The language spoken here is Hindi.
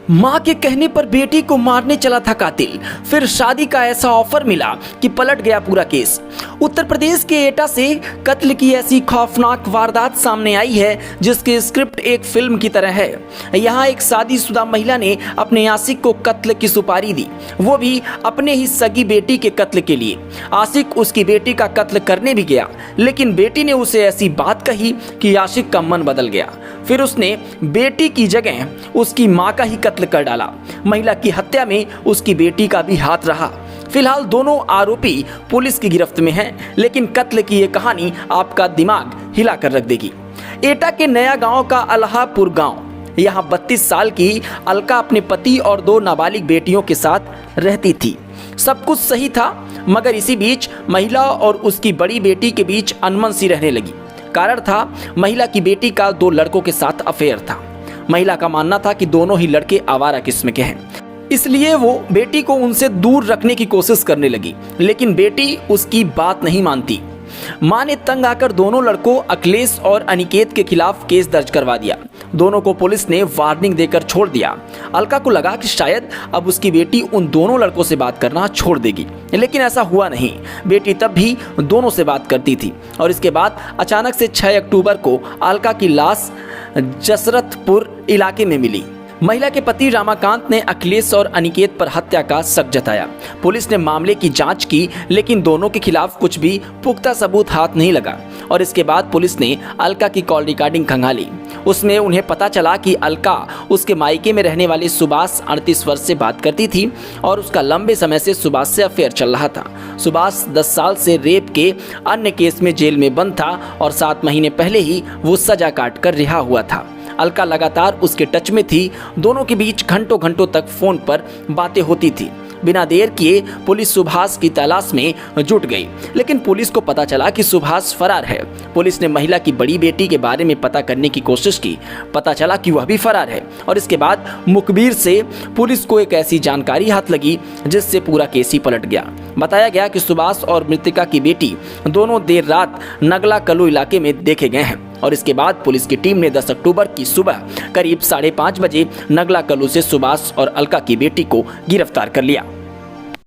मां के कहने पर बेटी को मारने चला था कातिल, फिर शादी का ऐसा ऑफर मिला कि पलट गया पूरा केस। उत्तर प्रदेश के एटा से कत्ल की ऐसी खौफनाक वारदात सामने आई है जिसकी स्क्रिप्ट एक फिल्म की तरह है। यहाँ एक शादीशुदा महिला ने अपने आशिक को कत्ल की सुपारी दी, वो भी अपने ही सगी बेटी के कत्ल के लिए। आशिक उसकी बेटी का कत्ल करने भी गया, लेकिन बेटी ने उसे ऐसी बात कही कि आशिक का मन बदल गया। फिर उसने बेटी की जगह उसकी मां का ही कत्ल कर डाला। महिला की हत्या में उसकी बेटी का भी हाथ रहा। फिलहाल दोनों आरोपी पुलिस की गिरफ्त में हैं, लेकिन कत्ल की ये कहानी आपका दिमाग हिला कर रख देगी। एटा के नया गांव का अल्हापुर गांव, यहाँ 32 साल की अलका अपने पति और 2 नाबालिग बेटियों के साथ रहती थी। सब कुछ सही था, मगर इसी बीच महिला और उसकी बड़ी बेटी के बीच अनबन सी रहने लगी। कारण था महिला की बेटी का 2 लड़कों के साथ अफेयर था। महिला का मानना था कि दोनों ही लड़के आवारा किस्म के हैं, इसलिए वो बेटी को उनसे दूर रखने की कोशिश करने लगी, लेकिन बेटी उसकी बात नहीं मानती। मां ने तंग आकर दोनों लड़कों अखिलेश और अनिकेत के खिलाफ केस दर्ज करवा दिया। दोनों को पुलिस ने वार्निंग देकर छोड़ दिया। अलका को लगा कि शायद अब उसकी बेटी उन दोनों लड़कों से बात करना छोड़ देगी, लेकिन ऐसा हुआ नहीं। बेटी तब भी दोनों से बात करती थी और इसके बाद अचानक से 6 अक्टूबर को अलका की लाश जसरतपुर इलाके में मिली। महिला के पति रामाकांत ने अखिलेश और अनिकेत पर हत्या का शक जताया। पुलिस ने मामले की जांच की, लेकिन दोनों के खिलाफ कुछ भी पुख्ता सबूत हाथ नहीं लगा और इसके बाद पुलिस ने अलका की कॉल रिकॉर्डिंग खंगाली। उसमें उन्हें पता चला कि अलका उसके मायके में रहने वाले सुभाष 38 वर्ष से बात करती थी और उसका लंबे समय से सुभाष से अफेयर चल रहा था। सुभाष 10 साल से रेप के अन्य केस में जेल में बंद था और 7 महीने पहले ही वो सजा काट कर रिहा हुआ था। अलका लगातार उसके टच में थी। दोनों के बीच घंटों घंटों तक फोन पर बातें होती थी। बिना देर किए पुलिस सुभाष की तलाश में जुट गई, लेकिन पुलिस को पता चला कि सुभाष फरार है। पुलिस ने महिला की बड़ी बेटी के बारे में पता करने की कोशिश की। पता चला कि वह भी फरार है और इसके बाद मुखबिर से पुलिस को एक ऐसी जानकारी हाथ लगी जिससे पूरा केस ही पलट गया। बताया गया कि सुभाष और मृतका की बेटी दोनों देर रात नगला कलू इलाके में देखे गए हैं और इसके बाद पुलिस की टीम ने 10 अक्टूबर की सुबह करीब 5:30 बजे नगला कलू से सुभाष और अलका की बेटी को गिरफ्तार कर लिया।